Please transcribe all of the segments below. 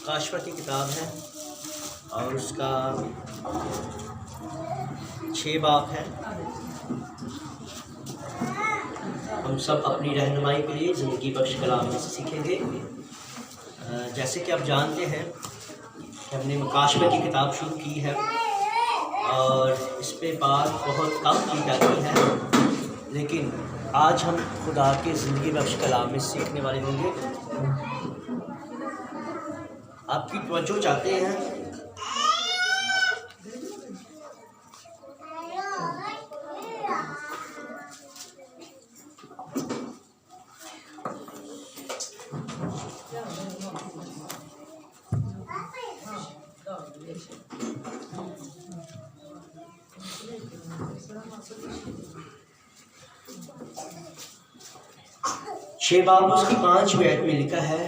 काशफा की किताब है और उसका 6 बाब है। हम सब अपनी रहनुमाई के लिए ज़िंदगी बख्श कलाम में से सीखेंगे। जैसे कि आप जानते हैं कि हमने काशफा की किताब शुरू की है और इस पर बात बहुत कम की जाती है, लेकिन आज हम खुदा के ज़िंदगी बख्श कलाम में सीखने वाले होंगे। आपकी तवज्जो चाहते हैं। शेबाब उसकी 5 बैत में लिखा है,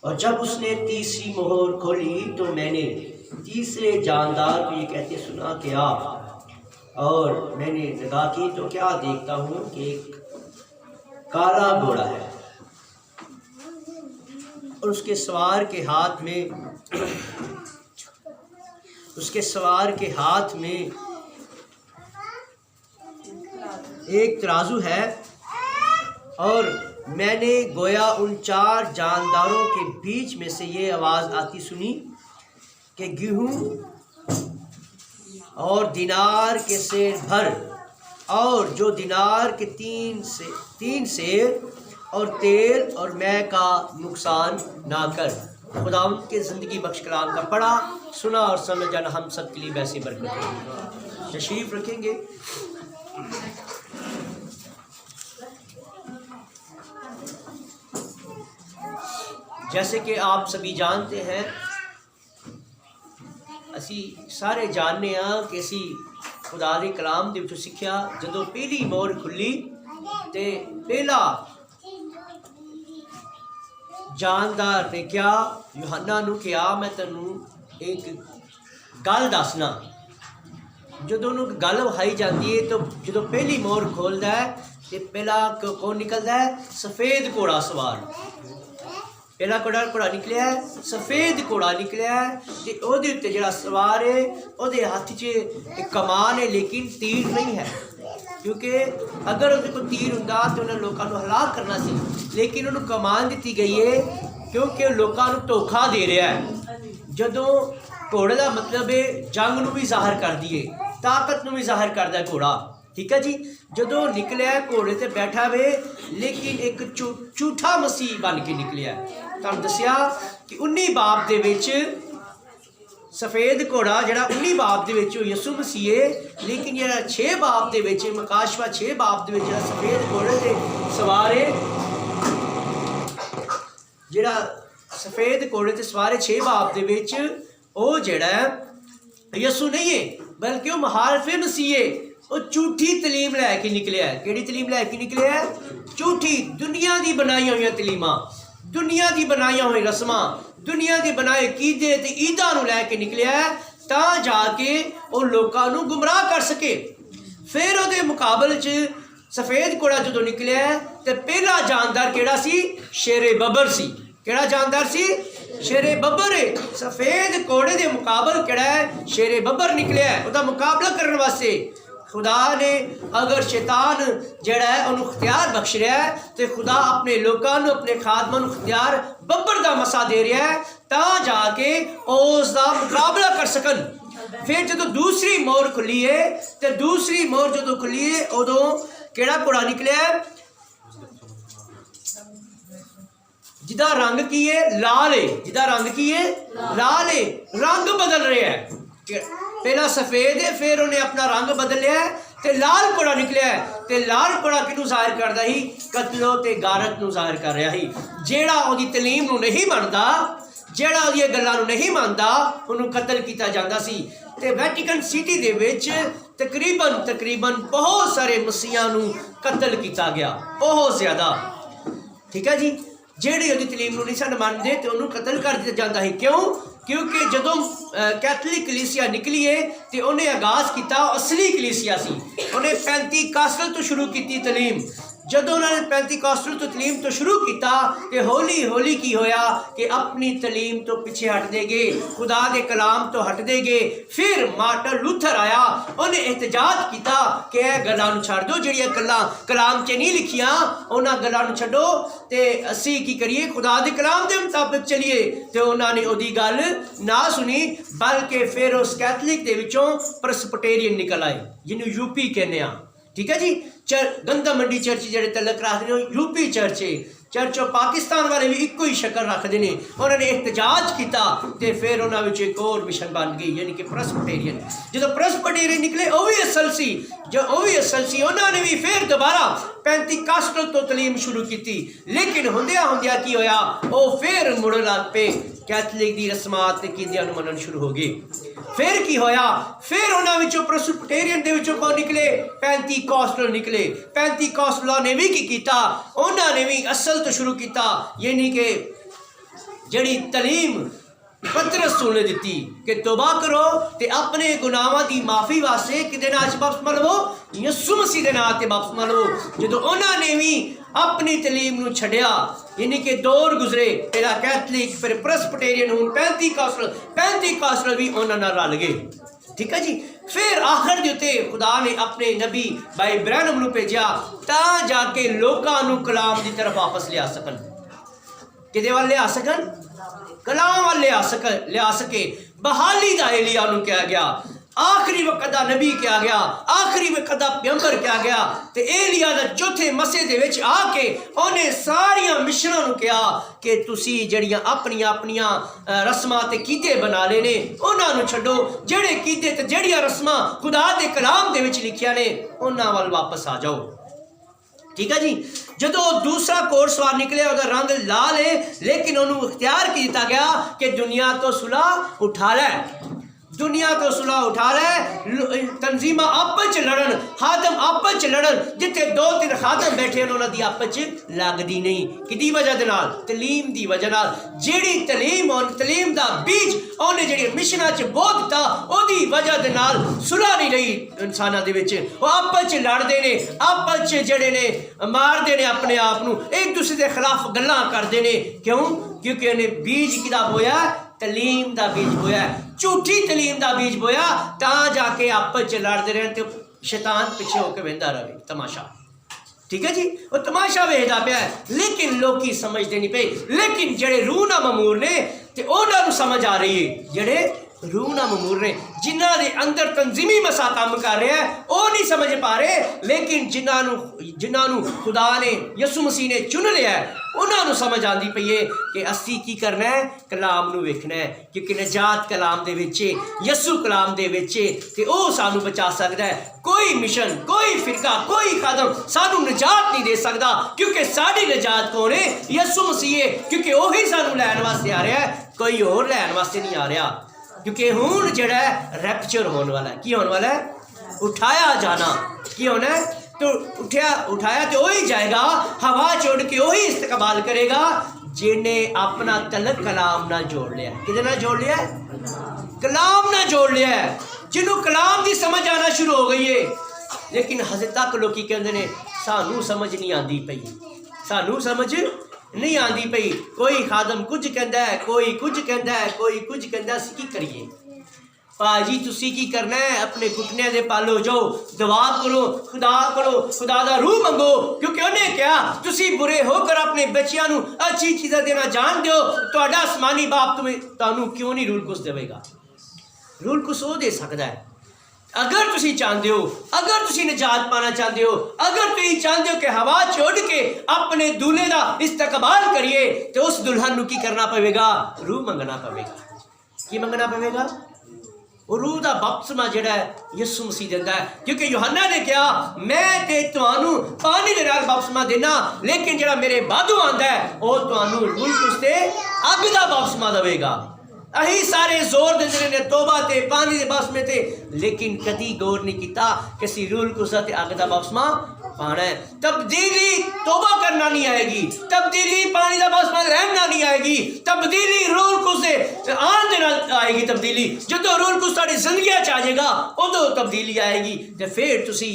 और जब उसने तीसरी मोहर खोली तो मैंने तीसरे जानदार को ये कहते सुना कि आ, और मैंने निगाह की तो क्या देखता हूँ कि एक काला घोड़ा है और उसके सवार के हाथ में एक तराजू है। और मैंने गोया उन 4 जानदारों के बीच में से ये आवाज़ आती सुनी कि गेहूँ और दिनार के सेर भर, और जो दिनार के 3 सेर और तेल और मैं का नुकसान ना कर। खुदावंद के ज़िंदगी बख्श कलाम का पढ़ा, सुना और समझ जाना हम सब के लिए वैसी बरकत है। तशरीफ़ रखेंगे। जैसे कि आप सभी जानते हैं, असी सारे जानने कि असी खुदा दे कलाम दे विचों सिੱਖਿਆ ਜਦੋਂ पहली मोहर खुली तो पहला जानदार ने क्या यूहन्ना नूं कहा, मैं तैनूं एक गल दसना। ਜਦੋਂ ਉਹਨੂੰ गल विखाई जाती है तो जो पहली मोहर खोलता है तो पहला कौन निकलता है? सफ़ेद घोड़ा सवार। पहला घोड़ा निकलिया है, सफ़ेद घोड़ा निकलिया है, तो वो जो सवार है वो हाथ च एक कमान है, लेकिन तीर नहीं है, क्योंकि अगर वो कोई तीर होंदा तो उन्हें लोगों को हलाक करना सी, लेकिन उन्होंने कमान दी गई है क्योंकि लोगों को धोखा दे रहा है। जदों घोड़े का मतलब है जंग नूं भी ज़ाहिर कर दिए, ताकत नूं भी ज़ाहिर करता है घोड़ा, ठीक है जी। जदों निकलिया घोड़े ते बैठा वे, लेकिन एक झूठा मसीह बन के निकलिया। तुहानूं दस्सिया कि 19 बाब दे विच सफ़ेद घोड़ा जिहड़ा 19 बाब दे विच यसू मसीह है, लेकिन जिहड़ा 6 बाब दे विच काशफा 6 बाब दे विच जिहड़ा सफ़ेद घोड़े ते सवार है, जिहड़ा सफ़ेद घोड़े ते सवार है 6 बाब दे विच, वो जिहड़ा यसू नहीं है बल्कि वो मुहारिफ मसीह है। वो झूठी तलीम लैके निकलिया है। किहड़ी तलीम लैके निकलिया है? झूठी, दुनिया की बनाई हुई तलीमां, दुनिया की बनाई हुई रस्मां, दुनिया के बनाए कीदे ते ईदा नूं लैके निकलिया है, तां जाके वो लोकां नूं गुमराह कर सके। फिर उहदे मुकाबले च सफ़ेद घोड़ा जदों निकलिया है तो पहला जानदार किहड़ा सी? शेरे बबर सी। किहड़ा जानदार सी? शेरे बबर है। सफ़ेद घोड़े के मुकाबले किहड़ा है? शेरे बबर निकलिया है। उसका मुकाबला करने वास्ते खुदा ने अगर शैतान जड़ा है उन्होंने इख्तियार बख्श रहा है, तो खुदा अपने लोगों को, अपने खादमां नूं इख्तियार बब्बर का मसा दे रहा है, तां जाके उसका मुकाबला कर सकन। फिर जो दूसरी मोहर खुली है, तो दूसरी मोहर जो खुली है उदों किहड़ा घोड़ा निकलिया है? जिदा रंग की है? लाल है। जिदा रंग की है? लाल है। रंग बदल रहा है। पहला सफ़ेद है, फिर उन्हें अपना रंग बदलिया है तो लाल घोड़ा निकलिया है। तो लाल घोड़ा किनू जाहिर करता ही? कतलो ते गारत नूं जाहिर कर रहा ही। जेड़ा उहदी तलीम नूं नहीं मनदा, जेड़ा उहदी गल्लां नूं नहीं मनदा, उहनूं कतल किया जाता सी। ते वैटिकन सिटी दे विच तकरीबन बहुत सारे मसीहां नूं कतल किया गया, बहुत ज़्यादा, ठीक है जी। जेड़े उहदी तलीम नूं नहीं सन मनदे ते उहनूं कतल कर दिया जाता है। क्यों? क्योंकि जदों कैथलिक कलीसिया निकली है तो उन्हें आगाज़ किया असली कलीसिया सी। उन्हें 35 कासल तो शुरू की तलीम, ਜਦੋਂ ਉਹਨਾਂ ਨੇ ਪੈਂਤੀਕਾਸਟਲ ਤੋਂ ਤਲੀਮ ਤੋਂ ਸ਼ੁਰੂ ਕੀਤਾ ਤੇ ਹੌਲੀ ਹੌਲੀ ਕੀ ਹੋਇਆ ਕਿ ਆਪਣੀ ਤਲੀਮ ਤੋਂ ਪਿੱਛੇ ਹਟਦੇ ਗਏ, ਖੁਦਾ ਦੇ ਕਲਾਮ ਤੋਂ ਹਟਦੇ ਗਏ। ਫਿਰ ਮਾਰਟਨ ਲੂਥਰ ਆਇਆ, ਉਹਨੇ ਇhtਜਾਜ ਕੀਤਾ ਕਿ ਇਹ ਗੱਲਾਂ ਨੂੰ ਛੱਡ ਦਿਓ, ਜਿਹੜੀਆਂ ਗੱਲਾਂ ਕਲਾਮ 'ਚ ਨਹੀਂ ਲਿਖੀਆਂ ਉਹਨਾਂ ਗੱਲਾਂ ਨੂੰ ਛੱਡੋ ਤੇ ਅਸੀਂ ਕੀ ਕਰੀਏ, ਖੁਦਾ ਦੇ ਕਲਾਮ ਦੇ ਮੁਤਾਬਿਕ ਚਲੀਏ। ਤੇ ਉਹਨਾਂ ਨੇ ਉਹਦੀ ਗੱਲ ਨਾ ਸੁਣੀ, ਬਲਕਿ ਫਿਰ ਉਸ ਕੈਥਲਿਕ ਦੇ ਵਿੱਚੋਂ ਪ੍ਰੈਸਬਿਟੇਰੀਅਨ ਨਿਕਲ ਆਏ, ਜਿਹਨੂੰ यूपी ਕਹਿੰਦੇ ਆ। ठीक है जी, गंदा मंडी चर्च ਜਿਹੜੇ तलक रखते हैं यूपी चर्च है। चर्च पाकिस्तान वाले भी एको ही शक्ल रखते हैं। उन्होंने एहतजाज किया तो फिर उन्होंने एक और मिशन बन गई, यानी कि प्रैसबीटेरियन। जो प्रैसबीटेरियन निकले वह भी असल सी, जो वह भी असल सी, उन्होंने भी फिर दोबारा पेंतीकास्टल तो तलीम शुरू की। लेकिन होंदिया होंदिया की होया, वो फिर मुड़न लग पे कैथलिक की रस्मात कीदियां नूं मनन शुरू हो गए। फिर की होया, फिर उन्होंने प्रैसबीटेरियन दे विचों कौन निकले, पेंतीकास्टल निकले। पेंतीकास्टलां ने भी की कीता, उन्होंने भी असल तो शुरू किया, यानी कि जड़ी तलीम पतरस ने दी कि तौबा करो ते अपने गुनाहों की माफ़ी वास्ते किदे नाल बपतिस्मा लवो, यीशु मसीह के नाम से बपतिस्मा लवो। जो उन्होंने भी अपनी तलीम नूं छड्डिया, यानी कि दौर गुजरे, पहला कैथलिक फिर प्रैसबीटेरियन, हुण पेंतीकास्टल भी उन्हां नाल रल गए। ठीक है जी। फिर आखिर के उत्ते खुदा ने अपने नबी भाई ब्रैनम नूं भेजिया तां जाके लोकां नूं कलाम की तरफ वापस लिया सकन। किदे वाल लिया सकन, कलाम वाल लिया सके। बहाली दा एलिया नूं कहा गया, आखिरी वक्त का नबी क्या गया, आखिरी वक्त का पैगंबर क्या गया। तो एलिया दा चौथे मसे दे विच आके उन्हें सारिया मिशनां नूं कहा कि तुसी जड़ियां अपनियां अपनियां रस्मां ते कीते बना लेने, उन्हां नूं छड्डो। जेड़े कीते ते जड़ियां रस्मां खुदा दे कलाम दे विच लिखियां ने उन्हां वाल वापस आ जाओ। ठीक है जी। जो दूसरा घोड़सवार निकले उसका रंग लाल है, लेकिन उन्होंने इख्तियार किया गया कि दुनिया तो सुलह उठा लै, दुनिया तो सुलह उठा लै। तंजीमा आपस च लड़न, खादम आपस च लड़न, जिथे 2-3 खादम बैठे उन्होंने दी आपस च लगदी नहीं। किदी वजह दे नाल, तलीम दी वजह नाल। जेड़ी तलीम दा बीज उन्हें जेड़ी मिशना च बो दिता, ओदी वजह दे नाल सुलह नहीं रही इंसानां दे विच। वो आपस च लड़दे ने, आपस च जेड़े ने मारदे ने अपने आप नूं, एक दूसरे दे खिलाफ गल्लां करदे ने। क्यों? क्योंकि उन्हें बीज किदा बोया, तलीम दा बीज बोया, झूठी तलीम दा बीज बोया, तां जाके आपस च लड़ते रहे तो शैतान पिछे होकर वेंदा रहे। तमाशा, ठीक है जी, वो तमाशा वेखदा पिया है, लेकिन लोग समझते नहीं पे। लेकिन जेड़े रूह ना ममूर ने ते उन्हां नूं समझ आ रही है, जेड़े रूह ना ममूर ने, जिन्हां दे अंदर तंजीमी मसा काम कर रहा है, वो नहीं समझ पा रहे। लेकिन जिन्हां खुदा ने यसु मसीह ने चुन लिया है, उन्होंने समझ आती पई है कि असी की करना है, कलाम नूं वेखना है। क्योंकि नजात कलाम दे विच, यसु कलाम दे विच, ते ओह सानू बचा सकता है। कोई मिशन, कोई फिरका, कोई कदम सानू नजात नहीं दे सकता, क्योंकि साड़ी नजात कौन है, यसु मसीह है। क्योंकि वही सानू लैन वास्ते आ रहा है, कोई और लैन वास्ते नहीं आ रहा। क्योंकि हुण जिहड़ा रैप्चर होने वाला है, की होने वाला है, उठाया जाना। की होना है, तो उठाया तो वही जाएगा, हवा छोड़ के वही इस्तेकबाल करेगा जिन्हें अपना तलक कलाम ना जोड़ लिया। किधर ना जोड़ लिया, कलाम ना जोड़ लिया है, जिन्होंने कलाम की समझ आना शुरू हो गई है। लेकिन हजे तक लोग कहते हैं सानू समझ नहीं आती पई, सानू समझ नहीं आती पई। कोई खादम कुछ कहता है, कोई कुछ कहता है, कोई कुछ कहता है। की करिए भाजी, तुसी की करना है, अपने घुटने दे पालो जाओ, दुआ करो, खुदा दा रूह मंगो। क्योंकि उन्हें क्या, तुसी बुरे होकर अपने बच्चियां नूं अच्छी चीज़ां देना जान दो, तुहाडा आसमानी बाप तुहानू क्यों नहीं रूल कुछ देवेगा? रूल कुछ वो दे सकता है। अगर तुसी चाहते हो, अगर तुसी निजात पाना चाहते हो, अगर तुसी चाहते हो कि हवा छोड़ के अपने दूल्हे का इस्तकबाल करिए, तो उस दुल्हन नूं की करना पवेगा, रूह मंगना पवेगा। की मंगना पवेगा? और रूह का बपतिस्मा जिहड़ा है यसु मसीह दिंदा है। क्योंकि यूहन्ना ने कहा, मैं ते तुहानू पानी दे नाल बपतिस्मा देना, लेकिन जिहड़ा मेरे बादू आंदा है वो तुहानू रूह कुछ ते अग दा बपतिस्मा देवेगा। अही सारे जोर देंदे ने तौबा ते पानी दे बपतिस्मे ते, लेकिन कदी गौर नहीं किया कि असीं रूह कुछ ते अग दा बपतिस्मा पाना है। तब्दीली तौबा करना नहीं आएगी, तब्दीली पानी का बपतिस्मा रहना नहीं आएगी, तब्दीली रूह कुछ से आन दे नाल आएगी। तब्दीली जो रूह कुछ साड़ी जिंदगी आ जाएगा, उदों तब्दीली आएगी। तो फिर तुसी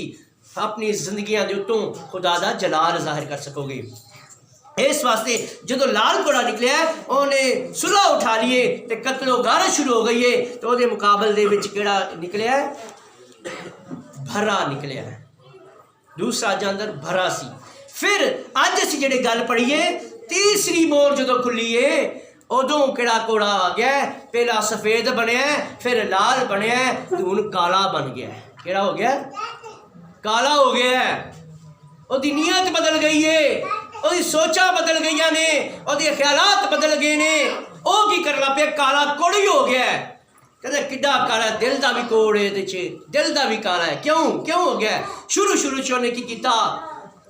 अपनी जिंदगियां दे उत्तों खुदा दा जलाल जाहिर कर सकोगे। इस वास्ते जो लाल घोड़ा निकलिया उन्हें सुलह उठा लिए तो कतलो गारत शुरू हो गई है, तो वो मुकाबले दे विच केड़ा निकलिया भरा निकलिया। दूसरा जानवर भरा सी। फिर अज असीं जिहड़ी गल पढ़ीए तीसरी मोर जो खुली है उदों केड़ा घोड़ा आ गया, पहला सफेद बनया फिर लाल बनया हुण काला बन गया। केड़ा हो गया? काला हो गया। उसकी नीयत बदल गई है, उसकी सोचा बदल गई ने, उसके ख्यालात बदल गए ने। वह की कर लग पे काला कोड़ी हो गया। कहते किड्डा काला, दिल का भी कोड़ है, दिल का भी काला है। क्यों क्यों हो गया? शुरू च उन्हें की किया,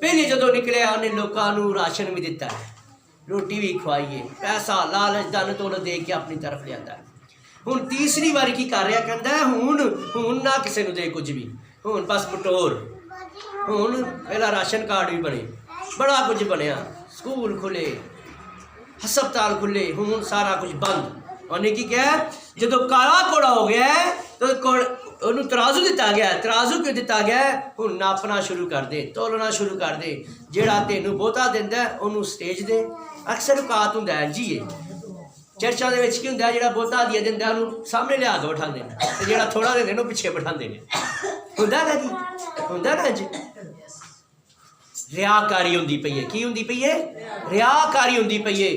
पहले जो निकलिया उन्हें लोगों राशन भी दिता है, रोटी भी खवाई है, पैसा लालच धन दौलत दे के अपनी तरफ लिया। हुण तीसरी बारी की कर रहा, कहता है हुण ना किसी को दे कुछ भी, हुण बस बटोर। हुण पहला राशन कार्ड भी बने, बड़ा कुछ बनया, स्कूल खुले, हस्पताल खुले, हुण सारा कुछ बंद। उन्हें की क्या, जो काला घोड़ा हो गया तो उन्होंने तराजू दिता गया। तराजू क्यों दिता गया? हुण नापना शुरू कर दे, तोलना शुरू कर दे। जिहड़ा तेनों बहुता दिंदा उन्होंने स्टेज दे। अक्सर औकात हुंदा है जी, चर्चा दे विच की हुंदा, जिहड़ा बहुता दिया दिंदा उन्होंने सामने लिया के बिठांदे ने, ते जिहड़ा थोड़ा दिंदे उन्होंने पिछे बिठांदे ने। हुंदा ना जी, हुंदा ना जी। रियाकारी हुंदी पई है। की हुंदी पई है? रियाकारी हुंदी पई है।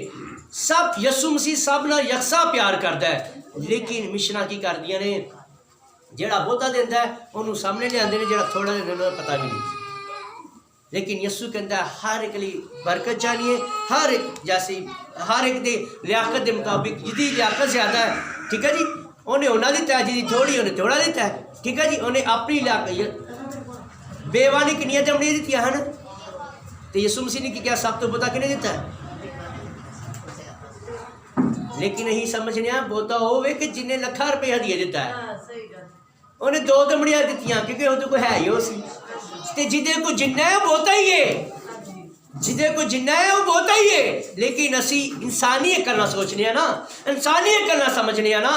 सब यसू मसीह सब नाल यकसा प्यार करता है, लेकिन मिशना की करदियां ने, जिहड़ा बहुता दिंदा है उन्होंने सामने लिआंदे ने, जिहड़ा थोड़ा दिंदा उन्होंने पता भी नहीं। लेकिन यसू कहता है हर एक लिए बरकत चाहिए, हर एक जैसी हर एक दे लियाकत के मुताबिक। जिहदी लियाकत ज़्यादा है, ठीक है जी, उन्हें उन्ना दिता है, जिहदी थोड़ी उन्हें थोड़ा दिता है, ठीक है जी। उन्हें अपनी लियाकत बेवानी किनियां जमड़ियां दित्तियां हैं, तो यसू मसीह ने क्या सब तो बहुता किने दिता है? लेकिन यही समझने बहुता होवे कि जिन्हें लखा रुपये हदिया दिता है, उन्हें 2 दमड़ियां दित्तियां क्योंकि वो तो कोई है ही हो सी। ते जिदे को जिन्ना है वो बहुता ही है, जिदे को जिन्ना है वो बहुता ही है। लेकिन असी इंसानी गल्लां सोचने ना, इंसानी गल्लां समझने ना,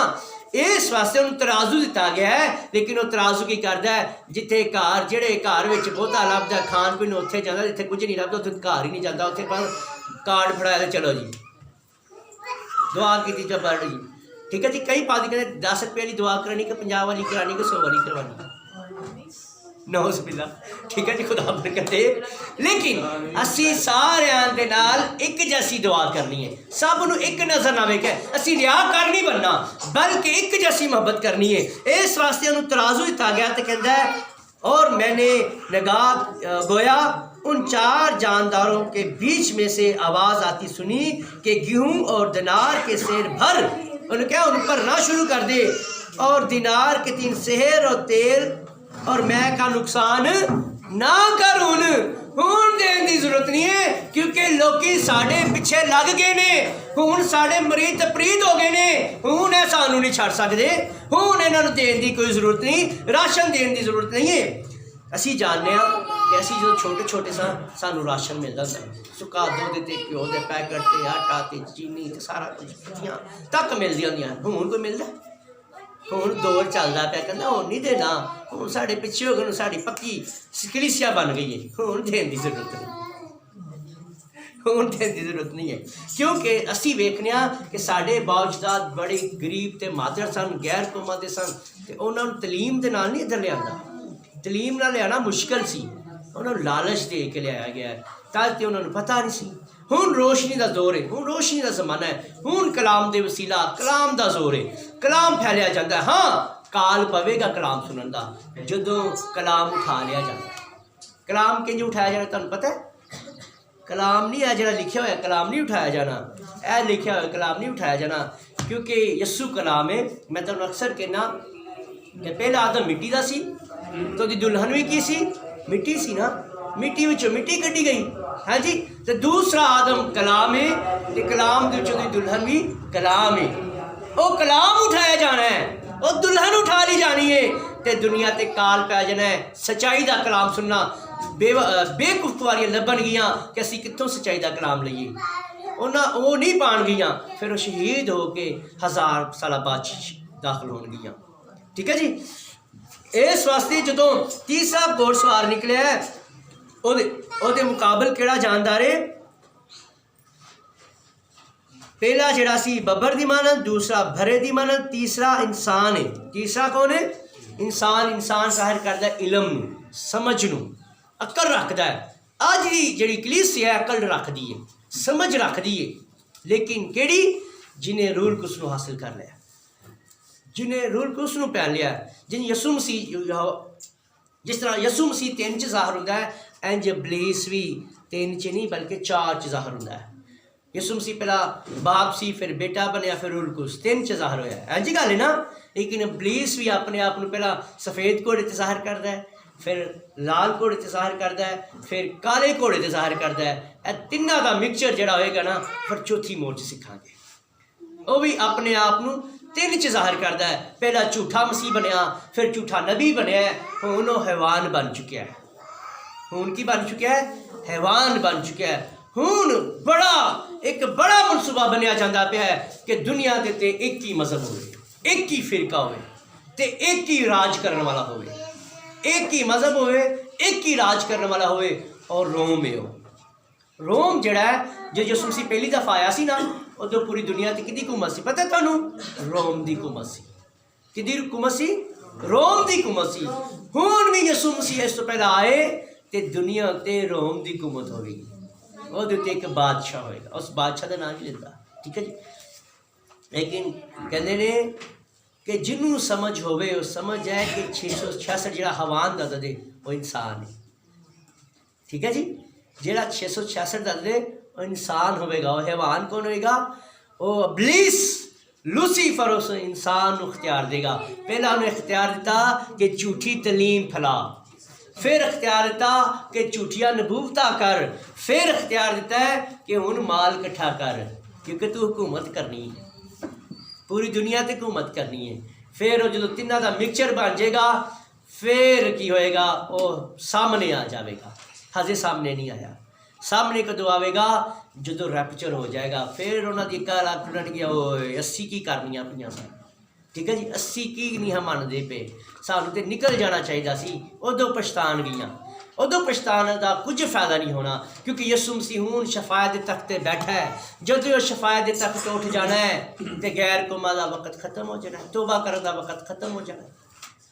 इस वास्ते उन्हें तराजू दिता गया है। लेकिन वो तराजू की करता है, जिथे घर जिहड़े घर में बहुता लभदा खान पीन उत्थे जांदा, जिथे कुछ नहीं लभदा उत्थे घर ही नहीं जाता। उत्थे पर कार्ड फड़ाया तो चलो जी दुआ की जो बढ़ रही, ठीक है जी। कई पादी कहते 10 रुपये वाली दुआ करानी कि 50 वाली करानी कि 100 वाली करवानी, नौज़बिल्ला, ठीक है जी, खुदा बरकत दे। लेकिन असी सारियां दे नाल एक जैसी दुआ करनी है, सब नूं एक नज़र ना वेखे। असी रियाकार नहीं बनना, बल्कि एक जैसी मोहब्बत करनी है। इस वास्ते उन्होंने तराजू दिता गया तो कहता है, और मैंने नगाह गोया उन 4 जानदारों के बीच में से आवाज़ आती सुनी कि गेहूँ और दिनार के सेर भर। उन्होंने क्या उन पर ना शुरू कर दे, और दिनार के 3 सेर और तेल और मैं का नुकसान ना कर। हुण देने की जरूरत नहीं है, क्योंकि लोकी साढ़े पिछे लग गए ने। हुण साढ़े मरीज प्रीत हो गए ने, हुण ये सानू नहीं छड़ सकते। हुण इन्हां नूं देने की कोई जरूरत नहीं, राशन देने की जरूरत नहीं है। असी जानते हैं कि असी जो छोटे छोटे सानू राशन मिलता था, सुक्का दुध ते घ्यो के पैकेट ते आटा ते चीनी ते सारा कुछ पत्तियां तक मिलदियां होंदियां। हुण कोई मिलता? हुण दौर चलता पाया, कहना हुण नहीं देना, हुण साढ़े पिछे हो गए, साड़ी पक्की कलीसिया बन गई है, हुण देने की जरूरत नहीं, हुण देने की जरूरत नहीं है। क्योंकि असी वेखने कि साढ़े बावजदाद बड़े गरीब ते मादर सन, गैर कौमां दे सन, ते उन्हां नूं तलीम दे नाल नहीं इधर लिआंदा। तलीम नाल लिआना मुश्किल सी, उन्होंने लालच दे के लिया गया, ताकि उन्होंने पता नहीं सी। हुण रोशनी का दौर है, हुण रोशनी का जमाना है, हुण कलाम दे वसीला कलाम का जोर है, कलाम फैलिया जाता है। हाँ, काल पवेगा कलाम सुनने का, जदों कलाम उठा लिया जाता। कलाम किंज उठाया जाना तुहानूं पता है? कलाम नहीं है जो लिखा हुआ कलाम नहीं उठाया जाना, यह लिखा हुआ कलाम नहीं उठाया जाना, क्योंकि यस्सू कलाम है। मैं तुहानूं अक्सर कहना कि पहला आदम मिट्टी का सी, तो दी दुल्हन भी की सी मिट्टी सी ना, मिट्टी विचों मिट्टी कड्ढी गई, हाँ जी। तो दूसरा आदम कलाम है, तो कलाम के विचों दी दुल्हन भी कलाम है। वो कलाम उठाया जाना है, वो दुल्हन उठा ली जानी है, तो दुनिया ते काल पै जाना है। सच्चाई का कलाम सुनना बेकुफ्तवारियां लभन गियां कि असीं कित्थों सच्चाई का कलाम लईए, उन्हें वो नहीं पान गियां, फिर वो शहीद हो के 1000 साल बाद दाखिल होन गियां, ठीक है जी। इस वास्ते जदों तीसरा घोड़सवार निकलिया ओदे मुकाबल केड़ा जानदार है? पहला जिहड़ा सी बब्बर दी मानत, दूसरा भरे दी मानत, तीसरा इंसान है। तीसरा कौन है? इंसान। इंसान ज़ाहिर करदा इलम नूं, समझ नूं, अकल रखदा है। अज दी जिहड़ी कलीसिया है अकल रखदी है, समझ रखदी है, लेकिन केड़ी? जिन्हें रूल कुस नूं हासिल कर लिया, जिन्हें रूल कुस नूं पहन लिया, जिन यसू मसीह, जिस तरह यसू मसीह 3 च ज़ाहिर हुंदा है, इंज इबलीस भी 3 च नहीं बल्कि 4 च ज़ाहिर हुंदा है। यसू मसीह पहला बाप सी, फिर बेटा बनया, फिर रूल कुस 3 च ज़ाहिर होया। इंज गल है ना। लेकिन इबलीस भी अपने आप नूं पहला सफ़ेद घोड़े ते ज़ाहिर करदा है, फिर लाल घोड़े ते ज़ाहिर करदा है, फिर काले घोड़े ते ज़ाहिर करदा है। ए तिन्नां दा मिक्सचर जिहड़ा होएगा ना, फिर चौथी मोड़ च सिखांगे। वो भी अपने आप नूं 3 च ज़ाहिर करदा है। पहला झूठा मसीह बनया, फिर झूठा नबी बनया, हुण वो हैवान बन चुकिया है। हुण की बन चुकिया है? हैवान बन चुकिया है। हुण एक बड़ा मनसूबा बनया जाता पाया है कि दुनिया दे ते एक ही मजहब होवे, एक ही फिरका होवे ते एक ही राज करने वाला होवे, एक ही मजहब होवे, एक ही राज करने वाला होवे, और रोम है। रोम जिहड़ा है जो यसू मसीह पहली दफ़ा आया सी ना, उदों पूरी दुनिया ते किहदी हुकूमत सी पता तुहानूं? रोम दी हुकूमत सी। किहदी हुकूमत सी? रोम दी हुकूमत सी। हुण भी यसू मसीह इस तो पहला आए ते दुनिया ते रोम दी हुकूमत होगी। ਉਹਦੇ ਉੱਤੇ ਇੱਕ ਬਾਦਸ਼ਾਹ ਹੋਏਗਾ, ਉਸ ਬਾਦਸ਼ਾਹ ਦਾ ਨਾਮ ਨਹੀਂ ਲੈਂਦਾ, ਠੀਕ ਹੈ ਜੀ। ਲੇਕਿਨ ਕਹਿੰਦੇ ਨੇ ਕਿ ਜਿਹਨੂੰ ਸਮਝ ਹੋਵੇ ਉਹ ਸਮਝ ਹੈ ਕਿ 666 ਜਿਹੜਾ ਹਵਾਨ ਦਾ ਦੇ ਉਹ ਇਨਸਾਨ ਹੈ, ਠੀਕ ਹੈ ਜੀ। ਜਿਹੜਾ 666 ਦਾ ਦੇ ਉਹ ਇਨਸਾਨ ਹੋਵੇਗਾ। ਉਹ ਹੈਵਾਨ ਕੌਣ ਹੋਏਗਾ? ਉਹ ਇਬਲੀਸ, लूसीफर उस इंसान को इख्तियार देगा। पहला उन्हें इख्तियार दिता कि झूठी तलीम फैला, फिर इख्तियार दिता कि झूठिया नबूवता कर, फिर इख्तियार दिता है कि हुण माल इकट्ठा कर, क्योंकि तू हुकूमत करनी है, पूरी दुनिया ते हुकूमत करनी है। फिर जो तिन्हां दा मिक्सचर बन जाएगा, फिर की होएगा? वो सामने आ जाएगा। हजे सामने नहीं आया। सामने कदों आएगा? जो रैप्चर हो जाएगा। फिर उन्होंने गल आखणगे ओ 80 की करनियां पईयां सन, ठीक है जी, 80 की नहीं हम मनते पे, सानू तो निकल जाना चाहिए सी। उदों पछतान गईयां, उदों पछताने का कुछ फायदा नहीं होना, क्योंकि यसू मसीह हुण शफायत के तख्त ते बैठा है। जो शफायत के तख्त तो उठ जाना है तो गैर कौमां दा वक्त खत्म हो जाना है, तौबा करने का वक्त खत्म हो जाना है।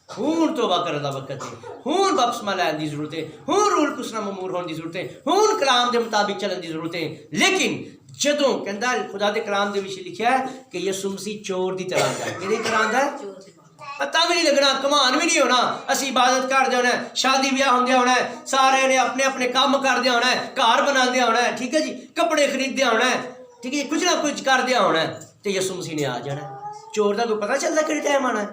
हुण तौबा करने का वक्त है, हुण बपतिस्मा लैण की जरूरत है, हुण रूल कुस नाल ममूर होने की जरूरत है, हुण कलाम के मुताबिक चलने की जरूरत है। लेकिन जदों कहंदा खुदा के कलाम के विच लिखिया है कि यसू मसीह चोर की तरह आंदा है। किहदी तरह आंदा है? पता भी नहीं लगना, घमान भी नहीं होना। असीं इबादत करदे होना, शादी ब्याह होंदे होना, सारे ने अपने अपने काम करदे होना, घर बनांदे होना, ठीक है जी, कपड़े खरीददे होना, ठीक है, कुछ ना कुछ करदे होना, तो यसू मसीह ने आ जाना। चोर का कोई पता चलता कि टाइम आना है?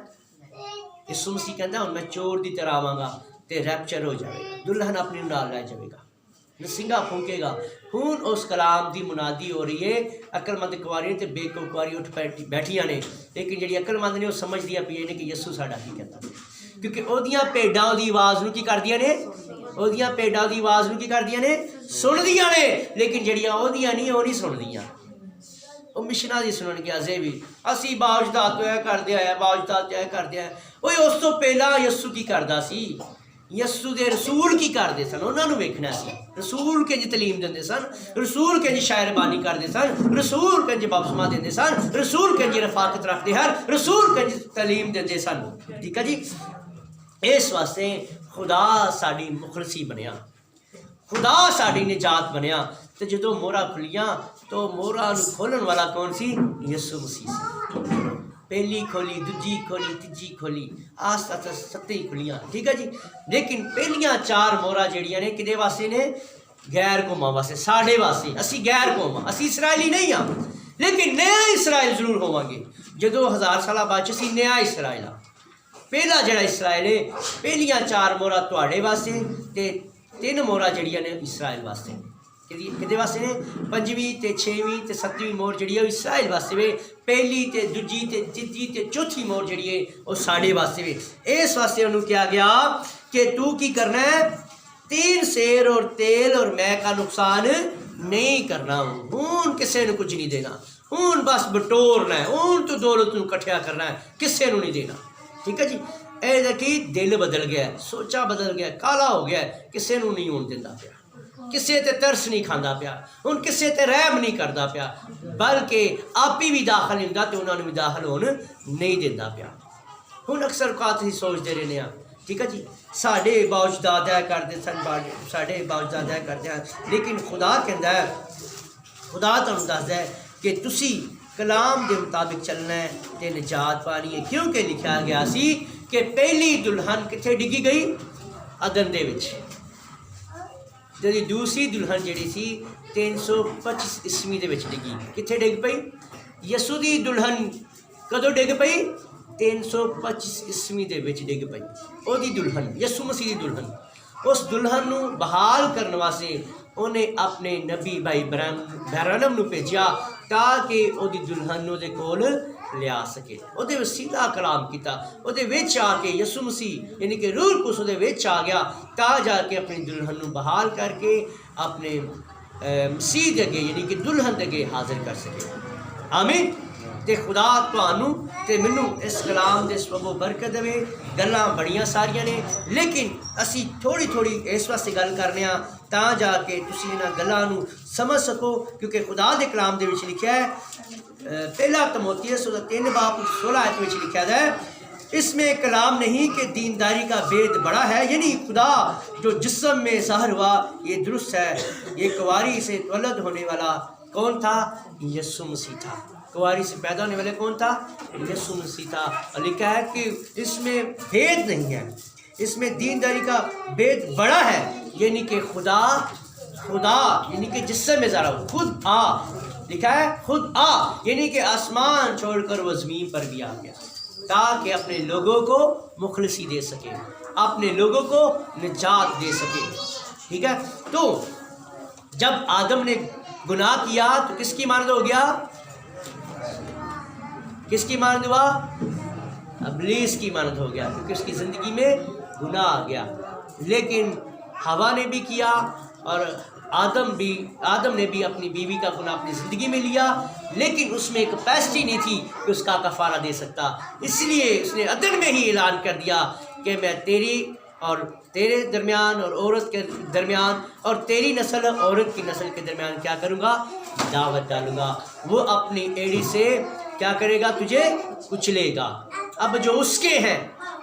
यसू मसीह कहता हूँ मैं चोर की तरह आवांगा तो रैप्चर हो जाएगा, दुल्हन अपनी नाल लै जाएगा, नसिंगा फूकेगा। हुण उस कलाम की मुनादी हो रही है। अकलमंद कुआरियां ते बेवकूफ कुआरियां उठ बैठियां ने, लेकिन जी अकलमंद ने वो समझदियां पईयां ने कि यसू साडा की कहता, क्योंकि ओदियां भेडां ओदी आवाज़ नूं की करदियां ने, ओदियां भेडां ओदी आवाज़ नूं की करदियां ने, सुनदियां ने, लेकिन जिहड़ियां ओदियां नहीं वो नहीं सुनदियां। वो मिशना की सुन गया अजे भी असी बावजदात तो यह करते आए, बावजदात यह करते आए। वो उस तो पहला यसू की करता सी, यसू के रसूल की करते सन, उन्होंने वेखना सी। रसूल किंज तलीम देंदे सन, रसूल किंज शायरबानी करते सन, रसूल किंज बपतिस्मा देंदे सन, रसूल किंज रफाकत रखते हर, रसूल किंज तलीम देंदे सन, ठीक है जी। इस वास्ते खुदा साडी मुखलसी बनया, खुदा साडी निजात बनया। तो जो मोहरा खुलियां तो मोहरा खोलन वाला कौन सी? यसू मसीह सी। पहली खोली, दूजी खोली, तीजी खोली, आस्ता आस्ता 7 ही खुलियां, ठीक है जी। लेकिन पहलियां 4 मोहरा जड़ियां ने किदे वास्ते ने? गैर कौमां वास्ते, साढ़े वास्ते। असी गैर कौम, असी इसराइली नहीं हाँ, लेकिन नया इसराइल जरूर होवांगे जो 1000 साल बाद असी नया इसराइल हाँ। पहला जड़ा इसराइल है, पहलियां 4 मोहरा तुहाडे वास्ते ते 3 मोहरा जड़ियां ने इसराइल वास्ते। किहदे वास्ते ने? 5वीं ते 6वीं ते 7वीं मोहर जिहड़ी है इसराइल वास्ते वे, पहली ते दूजी ते तीजी ते चौथी मोहर जिहड़ी है वो साडे वास्ते वे। इस वास्ते उन्होंने कहा गया कि तू की करना है? 3 सेर और तेल और मैं का नुकसान नहीं करना, हुण किसी ने कुछ नहीं देना, हुण बस बटोरना है, हुण तो दौलत नूं इकट्ठा करना है, किसी नूं नहीं देना, ठीक है जी। ਇਹਦਾ ਕੀ ਦਿਲ ਬਦਲ ਗਿਆ, ਸੋਚਾ ਬਦਲ ਗਿਆ, ਕਾਲਾ ਹੋ ਗਿਆ, ਕਿਸੇ ਨੂੰ ਨਹੀਂ ਹੋਣ ਦਿੰਦਾ ਪਿਆ, ਕਿਸੇ ਤੇ ਤਰਸ ਨਹੀਂ ਖਾਂਦਾ ਪਿਆ, ਹੁਣ ਕਿਸੇ ਤੇ ਰਹਿਮ ਨਹੀਂ ਕਰਦਾ ਪਿਆ, ਬਲਕਿ ਆਪ ਹੀ ਵੀ ਦਾਖਲ ਨਹੀਂ ਹੁੰਦਾ ਤੇ ਉਹਨਾਂ ਨੂੰ ਵੀ ਦਾਖਲ ਹੋਣ ਨਹੀਂ ਦਿੰਦਾ ਪਿਆ। ਹੁਣ ਅਕਸਰ ਔਕਾਤ ਹੀ ਸੋਚਦੇ ਰਹਿੰਦੇ ਹਾਂ, ठीक है जी, साढ़े बाउजदादा करते सन, साढ़े बाउजदादा करते हैं, लेकिन खुदा कहता है, खुदा तुहानूं दसदा है कि तुसी कलाम के मुताबिक चलना है तो निजात पानी है। क्योंकि लिखा गया सी कि पहली दुल्हन कित्थे डिगी गई, अदन दे विच, जिहड़ी दूसरी दुल्हन जिहड़ी सी 325 ईस्वी दे विच डिगी, कित्थे डिग पई, यसू दी दुल्हन कदों डिग पई, 325 ईस्वी दे विच डिग पई, ओदी दुल्हन यसू मसीह दी दुल्हन। उस दुल्हन नूं बहाल करने वास्ते उन्हें अपने नबी भाई ब्रैनम नूं भेजिया ताकि ओदी दुल्हन नूं दे कोल लिया सके, ओदे विच सीधा कलाम कीता, ओदे विच आके यसू मसीह यानी कि रूह कुछ ओदे विच आ गया, ता जाके अपनी दुल्हन नूं बहाल करके अपने मसीह दे अगे यानी कि दुल्हन दे अगे हाजिर कर सके। आमीन। तो खुदा तुहानू ते मैनू इस कलाम के सबबो बरकत देवे। गल्लां बड़ियां सारियां ने, लेकिन असी थोड़ी थोड़ी इस वास्ते गल करने तां जाके तुसीं इन्हां गल्लां नू समझ सको, क्योंकि खुदा के कलाम दे विच लिखिया है, पहला तीमुथियुस 3:16 में लिखा है, इसमें कलाम नहीं कि दीनदारी का भेद बड़ा है, यानी खुदा जो जिस्म में ज़ाहिर हुआ ये दुरुस्त है। ये कुंवारी से तवल्लद होने वाला कौन था, यसू मसीह था। कुंवारी से पैदा होने वाले कौन था, यसू मसीह था। और लिखा है कि इसमें भेद नहीं है, इसमें दीनदारी का भेद बड़ा है, यानी कि खुदा यानी कि जिस्म में ज़ाहिर हुआ, खुद आ, लिखा है खुद आ, यानी कि आसमान छोड़कर वो ज़मीन पर भी आ गया ताकि अपने लोगों को मुखलसी दे सके, अपने लोगों को निजात दे सके। ठीक है, तो जब आदम ने गुनाह किया तो किसकी मानद हो गया, किसकी मानद हुआ, इब्लीस की मानद हो गया, क्योंकि उसकी ज़िंदगी में गुनाह आ गया। लेकिन हवा ने भी किया और आदम ने भी अपनी बीवी का गुनाह अपनी ज़िंदगी में लिया, लेकिन उसमें एक कैपेसिटी नहीं थी कि उसका कफ़ारा दे सकता। इसलिए उसने अदन में ही ऐलान कर दिया कि मैं तेरी और तेरे दरमियान और औरत के दरमियान और तेरी नस्ल औरत की नस्ल के दरमियान क्या करूँगा, दावत डालूँगा। वो अपनी एड़ी से क्या करेगा, तुझे कुचलेगा। अब जो उसके हैं,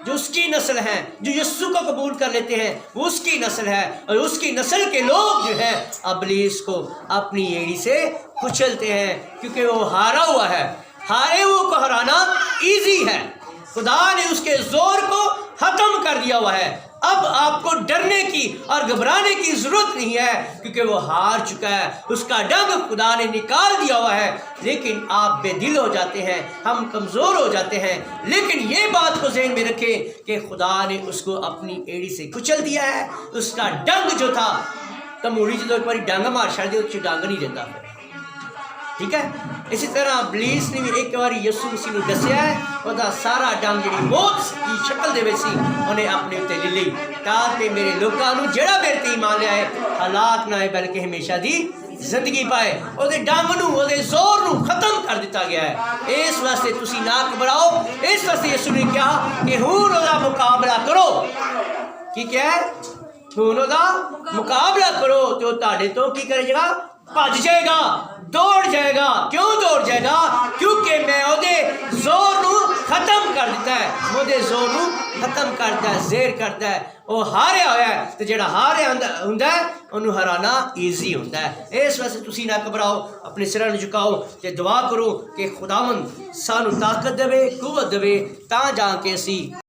जो उसकी नस्ल है, जो यस्सु को कबूल कर लेते हैं, वो उसकी नस्ल है, और उसकी नस्ल के लोग जो है इब्लीस को अपनी एड़ी से कुचलते हैं, क्योंकि वो हारा हुआ है। हारे हुए को हराना इजी है, खुदा ने उसके जोर को खत्म कर दिया हुआ है। अब आपको डरने की और घबराने की जरूरत नहीं है, क्योंकि वो हार चुका है, उसका डंग खुदा ने निकाल दिया हुआ है। लेकिन आप बेदिल हो जाते हैं, हम कमज़ोर हो जाते हैं, लेकिन ये बात को ज़हन में रखें कि खुदा ने उसको अपनी एड़ी से कुचल दिया है। उसका डंग जो था, तमूड़ी जो एक बार डंग मार छड़ दे, डंग नहीं रहता। ठीक है, इसी तरह इब्लीस ने भी एक बार यसू मसीह को दसिया है, वह सारा डंग जी मौत की शक्ल दे सी उन्हें अपने उत्ते ले ली, ताकि मेरे लोगों को जड़ा मेरे ते ईमान लिया है हलाक ना है, बल्कि हमेशा दी जिंदगी पाए। ਉਹਦੇ ਡੰਗ ਨੂੰ, ਉਹਦੇ ਜ਼ੋਰ ਨੂੰ ਖਤਮ ਕਰ ਦਿੱਤਾ ਗਿਆ ਹੈ। ਇਸ ਵਾਸਤੇ ਤੁਸੀਂ ਨਾ ਘਬਰਾਓ। ਇਸ ਵਾਸਤੇ ਯਿਸੂ ਨੇ ਕਿਹਾ ਕਿ ਹੁਣ ਉਹਦਾ ਮੁਕਾਬਲਾ ਕਰੋ। ਕੀ ਕਿਹਾ ਹੈ? ਹੁਣ ਉਹਦਾ ਮੁਕਾਬਲਾ ਕਰੋ ਤੇ ਉਹ ਤੁਹਾਡੇ ਤੋਂ ਕੀ ਕਰੇਗਾ? ਭੱਜ ਜਾਏਗਾ, दौड़ जाएगा। क्यों दौड़ जाएगा? क्योंकि मैं ओदे जोर नू खत्म कर दिता है, ओदे जोर नू खत्म करता है, जेर करता है। वो हारिया होया है, तो जेड़ा हारिया हुंदा है उन्होंने हराना ईजी होता है। इस वास्ते तुसी ना घबराओ, अपने सिर नू झुकाओ ते दुआ करो कि खुदावंद सानू ताकत देवे, कुव्वत देवे, तां जाके असी